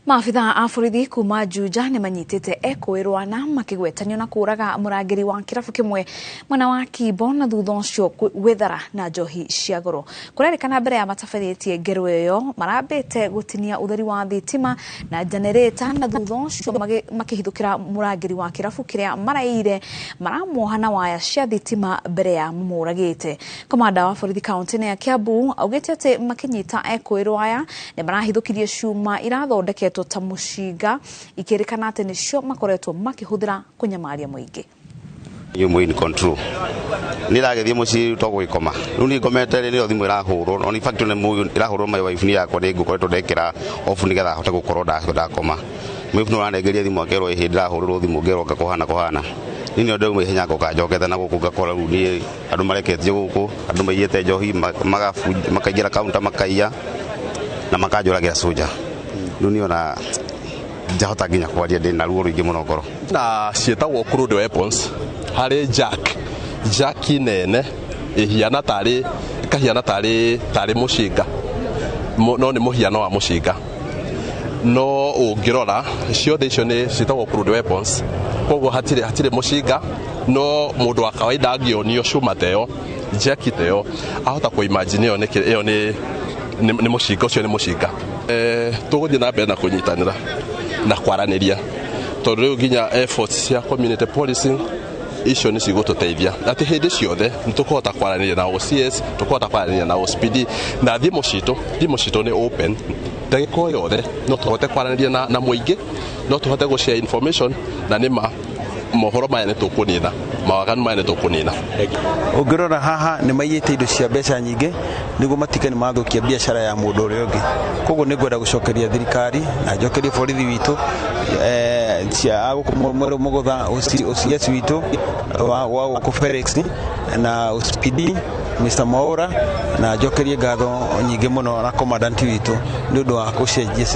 Maafitha a borithi kuma Juja nĩ manyitĩte ekũĩrwo na makĩgwetanio na kũraga mũrangĩri wa kĩrabu kĩmwe mwena wa Kimbo na thutha ũcio gwĩthara na njohi cia goro. Kũrerĩkana mbere ya matabarĩtie ngero ĩyo marambĩte gũtinia ũtheri wa thitima na generator na thutha ũcio makĩhithũkĩra mũrangĩri wa kĩrabu kĩrĩa maraire maramuoha na waya cia thitima mbere ya mũmũragĩte. Komanda wa borithi kaunti-inĩ ya Kiambu augĩte atĩ makĩnyita ekũĩrwo aya nĩ marahithũkirie cuma irathondeketwo ta mũcinga ikĩrĩkana atĩ nĩcio makoretwo makĩhũthĩra kũnyamaria mũingĩ. Yumwe in control. Nĩragethie mũciĩ togwĩkoma. Rĩu nĩ ngomete rĩrĩa thimũ ĩrahũrwo, on fact nĩ mũyũ ĩrahũrwo my wife ni yakwa nĩ ngũkoretwo ndekĩra off nĩgetha hote gũkorwo ndakoma. Mũifu nĩ ũranengeria thimũ akerwo hĩndĩ ĩrahũrĩrwo thimũ ngerwo ngakohana. Nĩ ndio mwe hinya ngokajokete na gũkũ ngakora rĩu nĩ andũ mareketio gũkũ, andũ maiyĩte njohi makaingĩra kaunta makaiya na makajũragira soja. Nunio na jahota ginya kwaria ndina ruo ruingi muno ngoro na cietagwo crude weapons hari jack nene ihiana tari mushinga no ni muhiano wa mushinga no ungirora ciothe icio ni cietagwo crude weapons koguo hatire mushinga no mundu wa kawaida angionio cuma teo jack teo ahota kuimagine iyo ni mushinga ucio ni mushinga tuguthie na mbere na kunyitanira na kwaraniria tondu riu ginya efforts cia community policing icio ni cigututeithia ati hindi ciothe nitukuhota kwaraniria na OCS tukuhota kwaraniria na OSPD na thimo citu ni open ndagiko yothe no tuhote kwaraniria na muingi no tuhote go share information na nima mohoro maya ni tukunina mawaganu maya ni tukunina. Ungirora haha ni maiyite indo cia mbeca nyingi niguo matikani mathukia biashara ya mundu uria ungi koguo ni ngwenda gucokeria thirikari na njokerie borithi witu cia mugutha OCS witu wa ku Felix na OSPD Mr. Maura na njokerie ngatho nyingi muno na commandant witu ni undu wa gucenjia